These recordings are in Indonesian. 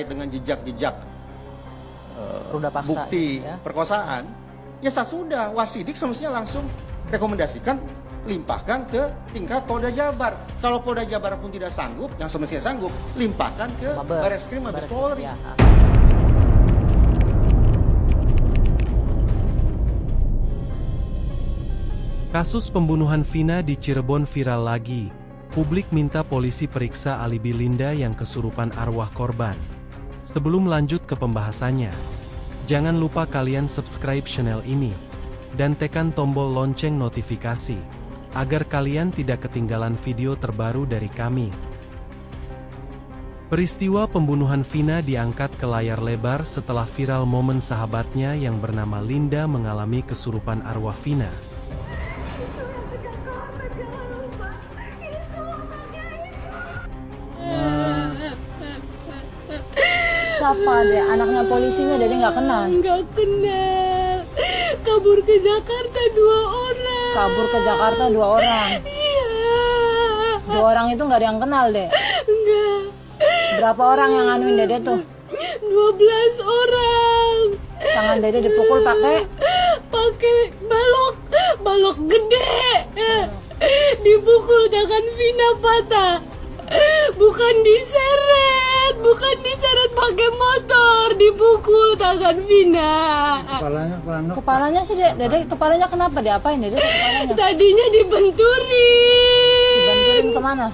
dengan jejak-jejak paksa, bukti ya. perkosaan, ya sudah wasidik semestinya langsung rekomendasikan limpahkan ke tingkat Polda Jabar. Kalau Polda Jabar pun tidak sanggup, yang semestinya sanggup, limpahkan ke Barreskrim Mabes Polri. Ya. Kasus pembunuhan Vina di Cirebon viral lagi. Publik minta polisi periksa alibi Linda yang kesurupan arwah korban. Sebelum lanjut ke pembahasannya, jangan lupa kalian subscribe channel ini dan tekan tombol lonceng notifikasi agar kalian tidak ketinggalan video terbaru dari kami. Peristiwa pembunuhan Vina diangkat ke layar lebar setelah viral momen sahabatnya yang bernama Linda mengalami kesurupan arwah Vina. Siapa deh? Anaknya polisinya Dede nggak kenal? Nggak kenal. Kabur ke Jakarta 2 orang. Kabur ke Jakarta 2 orang. Iya. 2 orang itu nggak ada yang kenal deh. Enggak. Berapa orang yang nganuin Dede tuh? 12 orang. Tangan Dede dipukul pakai balok gede. Dipukul tangan Vina patah. Bukan diseret pakai motor, dipukul tangan Vina. kepalanya sih Dede kepalanya kenapa? Diapain Dede kepalanya? Tadinya dibenturin. Dibanturin kemana?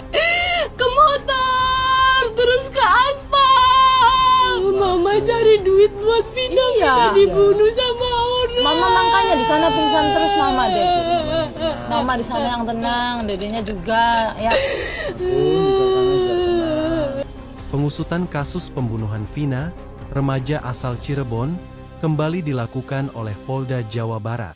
Ke motor, terus ke aspal. Mama cari duit buat Vina, Vina dibunuh sama orang. Mama makanya di sana pingsan terus Mama deh. Mama di sana yang tenang, Dedenya juga ya. Pengusutan kasus pembunuhan Vina, remaja asal Cirebon, kembali dilakukan oleh Polda Jawa Barat.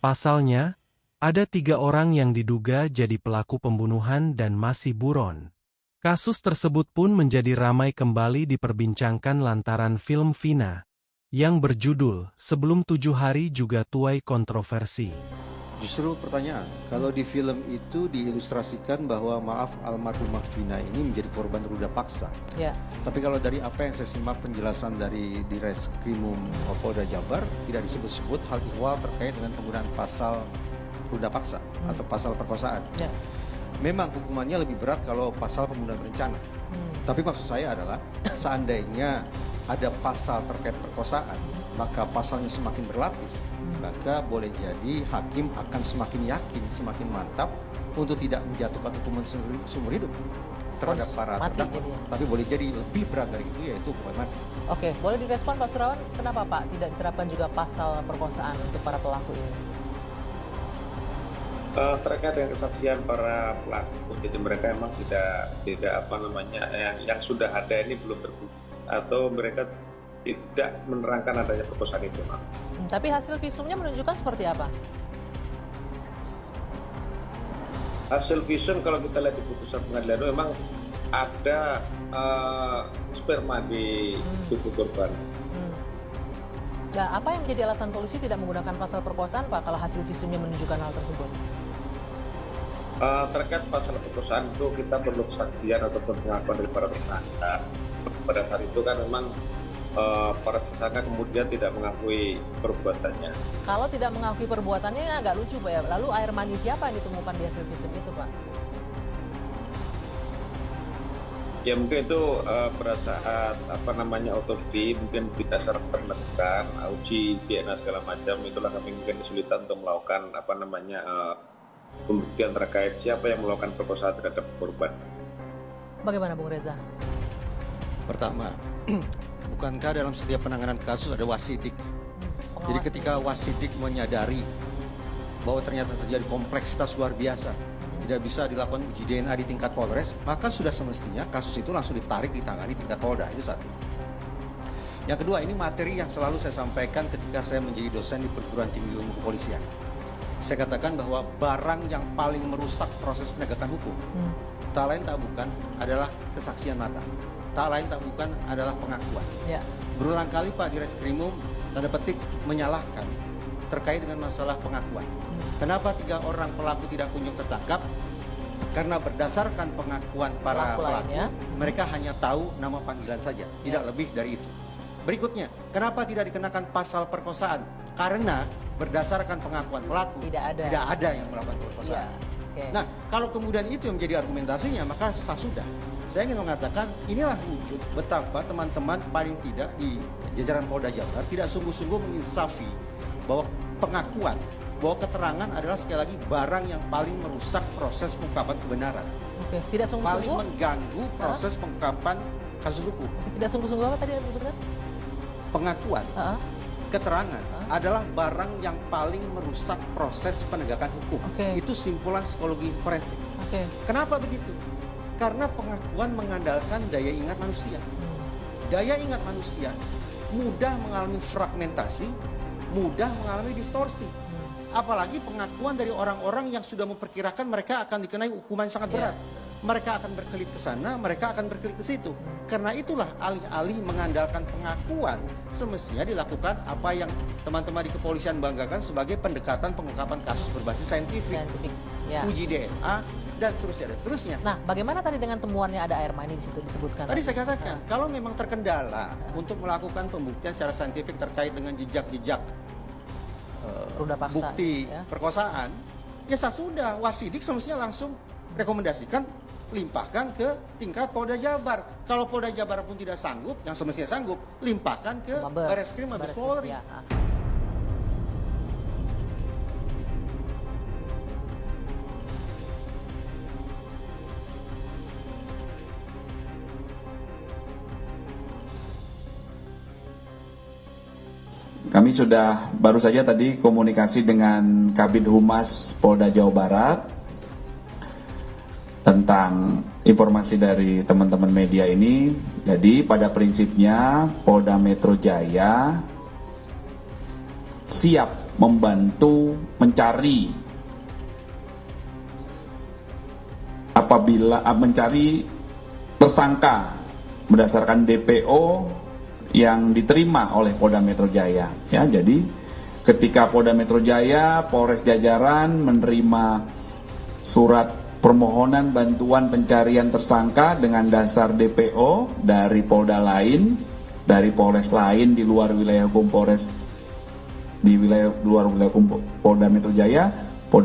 Pasalnya, ada 3 orang yang diduga jadi pelaku pembunuhan dan masih buron. Kasus tersebut pun menjadi ramai kembali diperbincangkan lantaran film Vina, yang berjudul Sebelum 7 Hari juga tuai kontroversi. Justru pertanyaan, kalau di film itu diilustrasikan bahwa maaf almarhumah Vina ini menjadi korban ruda paksa. Ya. Tapi kalau dari apa yang saya simak penjelasan dari Direskrimum Polda Jabar, tidak disebut-sebut hal ihwal terkait dengan penggunaan pasal ruda paksa atau pasal perkosaan. Ya. Memang hukumannya lebih berat kalau pasal pembunuhan berencana. Tapi maksud saya adalah seandainya ada pasal terkait perkosaan, maka pasalnya semakin berlapis, maka boleh jadi hakim akan semakin yakin, semakin mantap untuk tidak menjatuhkan hukuman seumur hidup terhadap para terdakwa. Tapi boleh jadi lebih berat dari itu, yaitu hukuman mati. Oke, boleh direspon Pak Surawan, kenapa Pak tidak diterapkan juga pasal perkosaan untuk para pelaku ini? Terkait dengan kesaksian para pelaku, jadi mereka memang tidak yang sudah ada ini belum terbukti atau mereka tidak menerangkan adanya perkosaan itu, Mak. Tapi hasil visumnya menunjukkan seperti apa? Hasil visum kalau kita lihat di putusan pengadilan itu memang ada sperma di tubuh korban. Nah, apa yang menjadi alasan polisi tidak menggunakan pasal perkosaan, Pak, kalau hasil visumnya menunjukkan hal tersebut? Terkait pasal perkosaan itu kita perlu kesaksian ataupun pengakuan dari para tersangka. Pada saat itu kan memang para tersangka kemudian tidak mengakui perbuatannya. Kalau tidak mengakui perbuatannya agak lucu, Pak ya. Lalu air mani siapa yang ditemukan di hasil visum itu, Pak? Ya mungkin itu pada saat otopsi mungkin berdasar penelusuran, uji DNA segala macam, itulah kami mungkin kesulitan untuk melakukan pembuktian terkait siapa yang melakukan perkosaan terhadap korban. Bagaimana Bung Reza? Pertama, bukankah dalam setiap penanganan kasus ada wasidik? Jadi ketika wasidik menyadari bahwa ternyata terjadi kompleksitas luar biasa, tidak bisa dilakukan uji DNA di tingkat Polres, maka sudah semestinya kasus itu langsung ditarik ditangani tingkat Polda. Itu satu. Yang kedua, ini materi yang selalu saya sampaikan ketika saya menjadi dosen di perguruan tinggi ilmu kepolisian. Saya katakan bahwa barang yang paling merusak proses penegakan hukum, tak lain tak bukan adalah kesaksian mata. Tak lain tak bukan adalah pengakuan. Ya. Berulang kali Pak Direskrimum tanda petik menyalahkan terkait dengan masalah pengakuan. Kenapa 3 orang pelaku tidak kunjung tertangkap? Karena berdasarkan pengakuan para Pelaku pelaku, lainnya. mereka hanya tahu nama panggilan saja, tidak lebih dari itu. Berikutnya, kenapa tidak dikenakan pasal perkosaan? Karena berdasarkan pengakuan pelaku, Tidak ada. yang melakukan Iya. perkosaan. Oke. Nah, kalau kemudian itu yang menjadi argumentasinya, maka sah sudah. Saya ingin mengatakan, inilah wujud betapa teman-teman paling tidak di jajaran Polda Jabar tidak sungguh-sungguh menginsafi bahwa pengakuan, bahwa keterangan adalah sekali lagi barang yang paling merusak proses pengungkapan kebenaran. Oke. Tidak Paling sungguh-sungguh. mengganggu proses pengungkapan kasus hukum. Tidak sungguh-sungguh apa tadi yang disebutkan? Pengakuan, Heeh. keterangan adalah barang yang paling merusak proses penegakan hukum. Oke. Itu simpulan psikologi forensik. Oke. Kenapa begitu? Karena pengakuan mengandalkan daya ingat manusia. Hmm. Daya ingat manusia mudah mengalami fragmentasi, mudah mengalami distorsi. Apalagi pengakuan dari orang-orang yang sudah memperkirakan mereka akan dikenai hukuman sangat berat. Mereka akan berkelit ke sana, mereka akan berkelit ke situ. Karena itulah alih-alih mengandalkan pengakuan, semestinya dilakukan apa yang teman-teman di kepolisian banggakan sebagai pendekatan pengungkapan kasus berbasis saintifik, Saintifik. Ya. uji DNA, dan seterusnya, dan seterusnya. Nah, bagaimana tadi dengan temuannya ada air mani di situ disebutkan? Tadi saya katakan, kalau memang terkendala untuk melakukan pembuktian secara saintifik terkait dengan jejak-jejak Ruda paksa, bukti ya. perkosaan, ya sudah wasidik semestinya langsung rekomendasikan limpahkan ke tingkat Polda Jabar. Kalau Polda Jabar pun tidak sanggup, yang semestinya sanggup, limpahkan ke Mabes. Barreskrim Mabes Polri. Ya. Kami sudah baru saja tadi komunikasi dengan Kabid Humas Polda Jawa Barat tentang informasi dari teman-teman media ini. Jadi pada prinsipnya Polda Metro Jaya siap membantu mencari apabila mencari tersangka berdasarkan DPO yang diterima oleh Polda Metro Jaya. Ya, jadi ketika Polda Metro Jaya, Polres Jajaran menerima surat permohonan bantuan pencarian tersangka dengan dasar DPO dari Polda lain, dari Polres lain di luar wilayah hukum Polres, di luar wilayah hukum Polda Metro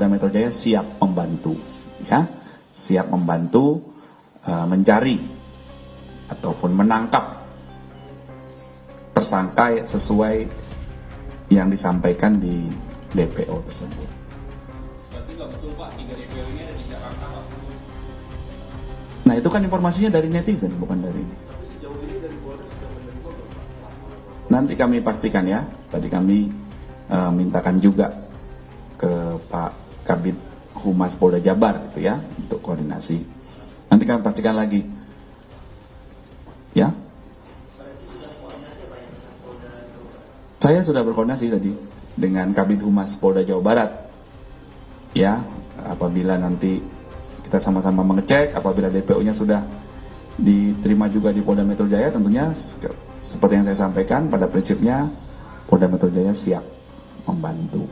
Metro Jaya siap membantu, ya, siap membantu mencari ataupun menangkap tersangka sesuai yang disampaikan di DPO tersebut. Berarti nggak betul Pak, 3 DPO ini ada di Jakarta Pak? Nah itu kan informasinya dari netizen, bukan dari ini. Nanti kami pastikan ya, tadi kami mintakan juga ke Pak Kabid Humas Polda Jabar itu ya, untuk koordinasi. Nanti kami pastikan lagi, ya. Saya sudah berkoordinasi tadi dengan Kabid Humas Polda Jawa Barat. Ya, apabila nanti kita sama-sama mengecek, apabila DPO-nya sudah diterima juga di Polda Metro Jaya, tentunya seperti yang saya sampaikan, pada prinsipnya Polda Metro Jaya siap membantu.